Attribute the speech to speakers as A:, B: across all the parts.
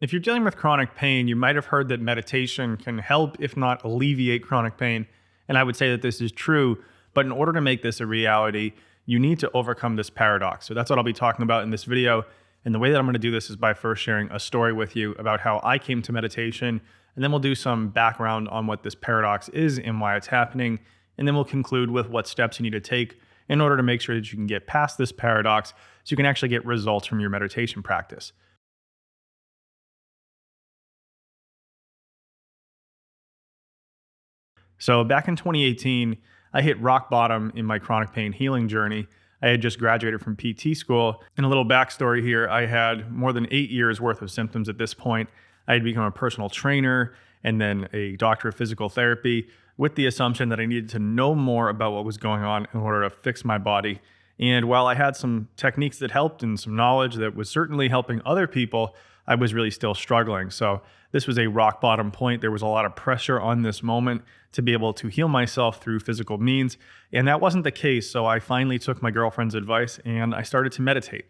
A: If you're dealing with chronic pain, you might have heard that meditation can help, if not alleviate, chronic pain. And I would say that this is true. But in order to make this a reality, you need to overcome this paradox. So that's what I'll be talking about in this video. And the way that I'm going to do this is by first sharing a story with you about how I came to meditation. And then we'll do some background on what this paradox is and why it's happening. And then we'll conclude with what steps you need to take in order to make sure that you can get past this paradox so you can actually get results from your meditation practice. So back in 2018, I hit rock bottom in my chronic pain healing journey. I had just graduated from PT school. And a little backstory here, I had more than 8 years worth of symptoms at this point. I had become a personal trainer and then a doctor of physical therapy with the assumption that I needed to know more about what was going on in order to fix my body. And while I had some techniques that helped and some knowledge that was certainly helping other people, I was really still struggling. So this was a rock bottom point. There was a lot of pressure on this moment to be able to heal myself through physical means. And that wasn't the case. So I finally took my girlfriend's advice and I started to meditate.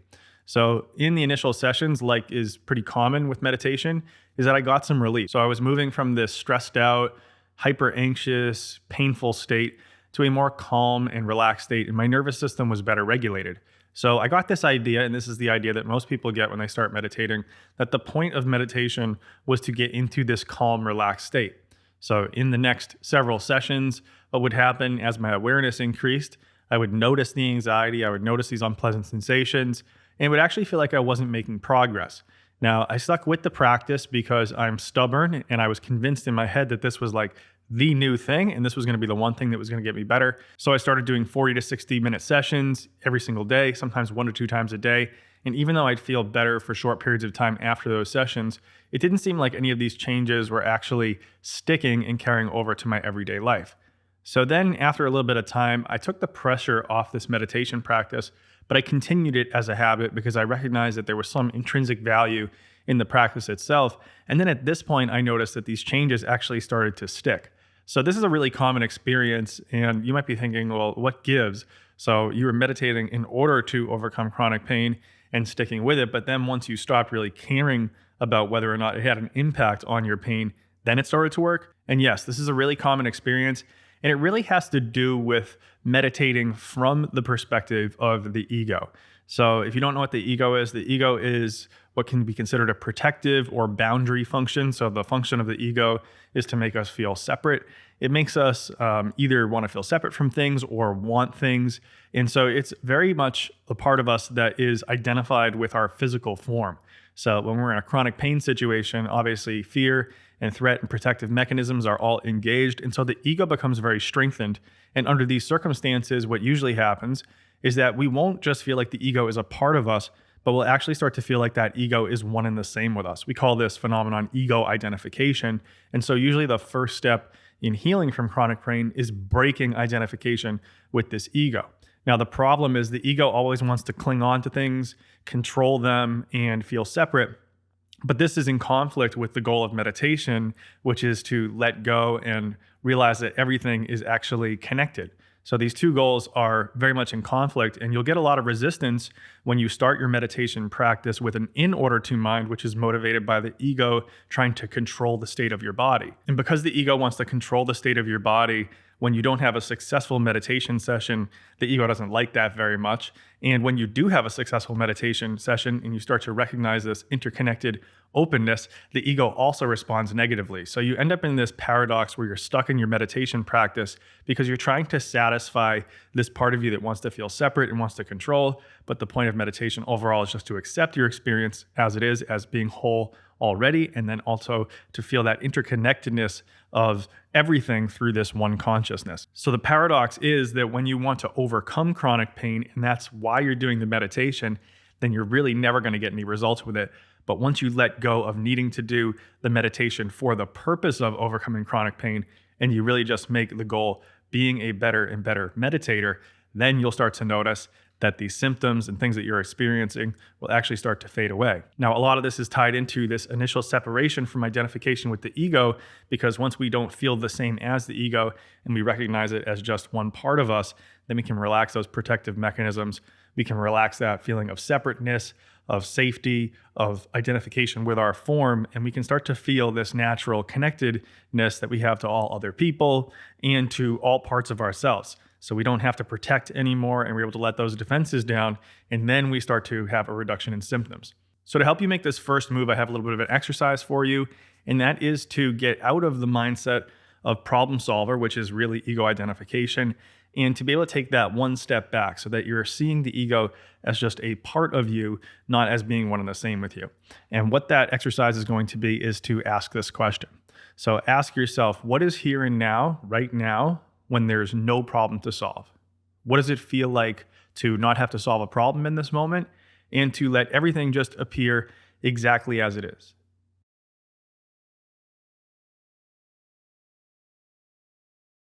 A: So in the initial sessions, like is pretty common with meditation, is that I got some relief. So I was moving from this stressed out, hyper anxious, painful state to a more calm and relaxed state. And my nervous system was better regulated. So I got this idea, and this is the idea that most people get when they start meditating, that the point of meditation was to get into this calm, relaxed state. So in the next several sessions, what would happen as my awareness increased, I would notice the anxiety, I would notice these unpleasant sensations, and it would actually feel like I wasn't making progress. Now, I stuck with the practice because I'm stubborn, and I was convinced in my head that this was like the new thing, and this was going to be the one thing that was going to get me better. So I started doing 40 to 60 minute sessions every single day, sometimes 1 to 2 times a day. And even though I'd feel better for short periods of time after those sessions, it didn't seem like any of these changes were actually sticking and carrying over to my everyday life. So then after a little bit of time, I took the pressure off this meditation practice, but I continued it as a habit because I recognized that there was some intrinsic value in the practice itself. And then at this point, I noticed that these changes actually started to stick. So this is a really common experience, and you might be thinking, well, what gives? So you were meditating in order to overcome chronic pain and sticking with it, but then once you stopped really caring about whether or not it had an impact on your pain, then it started to work. And yes, this is a really common experience, and it really has to do with meditating from the perspective of the ego. So if you don't know what the ego is what can be considered a protective or boundary function. So the function of the ego is to make us feel separate. It makes us either want to feel separate from things or want things. And so it's very much a part of us that is identified with our physical form. So when we're in a chronic pain situation, obviously fear and threat and protective mechanisms are all engaged. And so the ego becomes very strengthened. And under these circumstances, what usually happens is that we won't just feel like the ego is a part of us, but we'll actually start to feel like that ego is one and the same with us. We call this phenomenon ego identification. And so usually the first step in healing from chronic pain is breaking identification with this ego. Now, the problem is the ego always wants to cling on to things, control them, and feel separate. But this is in conflict with the goal of meditation, which is to let go and realize that everything is actually connected. So these two goals are very much in conflict, and you'll get a lot of resistance when you start your meditation practice with an in order to mind, which is motivated by the ego trying to control the state of your body. And because the ego wants to control the state of your body, when you don't have a successful meditation session, the ego doesn't like that very much. And when you do have a successful meditation session and you start to recognize this interconnected openness, the ego also responds negatively. So you end up in this paradox where you're stuck in your meditation practice because you're trying to satisfy this part of you that wants to feel separate and wants to control. But the point of meditation overall is just to accept your experience as it is, as being whole already, and then also to feel that interconnectedness of everything through this one consciousness. So the paradox is that when you want to overcome chronic pain, and that's why you're doing the meditation, then you're really never going to get any results with it. But once you let go of needing to do the meditation for the purpose of overcoming chronic pain, and you really just make the goal being a better and better meditator, then you'll start to notice that these symptoms and things that you're experiencing will actually start to fade away. Now, a lot of this is tied into this initial separation from identification with the ego, because once we don't feel the same as the ego and we recognize it as just one part of us, then we can relax those protective mechanisms. We can relax that feeling of separateness, of safety, of identification with our form, and we can start to feel this natural connectedness that we have to all other people and to all parts of ourselves. So we don't have to protect anymore, and we're able to let those defenses down, and then we start to have a reduction in symptoms. So to help you make this first move, I have a little bit of an exercise for you, and that is to get out of the mindset of problem solver, which is really ego identification, and to be able to take that one step back so that you're seeing the ego as just a part of you, not as being one and the same with you. And what that exercise is going to be is to ask this question. So ask yourself, what is here and now, right now, when there's no problem to solve? What does it feel like to not have to solve a problem in this moment and to let everything just appear exactly as it is?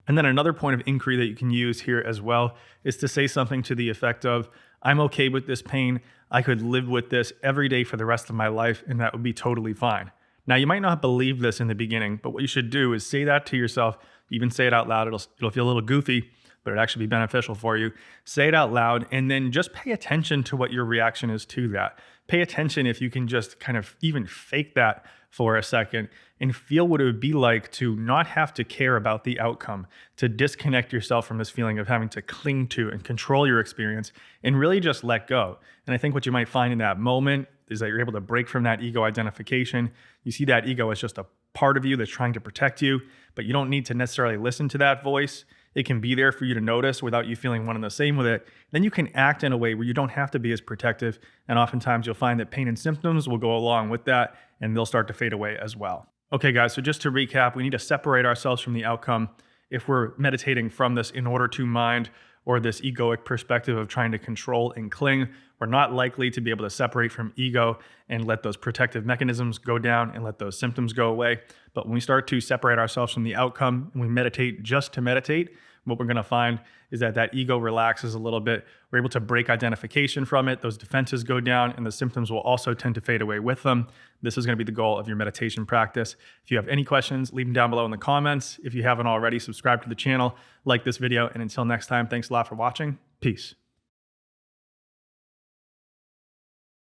A: And then another point of inquiry that you can use here as well is to say something to the effect of, I'm okay with this pain. I could live with this every day for the rest of my life, and that would be totally fine. Now, you might not believe this in the beginning, but what you should do is say that to yourself. Even say it out loud. It'll feel a little goofy, but it'll actually be beneficial for you. Say it out loud, and then just pay attention to what your reaction is to that. Pay attention if you can just kind of even fake that for a second and feel what it would be like to not have to care about the outcome, to disconnect yourself from this feeling of having to cling to and control your experience and really just let go. And I think what you might find in that moment is that you're able to break from that ego identification. You see that ego as just a part of you that's trying to protect you, but you don't need to necessarily listen to that voice. It can be there for you to notice without you feeling one and the same with it. Then you can act in a way where you don't have to be as protective. And oftentimes you'll find that pain and symptoms will go along with that and they'll start to fade away as well. Okay, guys, so just to recap, we need to separate ourselves from the outcome if we're meditating from this in order to mind or this egoic perspective of trying to control and cling. We're not likely to be able to separate from ego and let those protective mechanisms go down and let those symptoms go away. But when we start to separate ourselves from the outcome and we meditate just to meditate, what we're going to find is that that ego relaxes a little bit. We're able to break identification from it. Those defenses go down and the symptoms will also tend to fade away with them. This is going to be the goal of your meditation practice. If you have any questions, leave them down below in the comments. If you haven't already, subscribe to the channel, like this video, and until next time, thanks a lot for watching. Peace.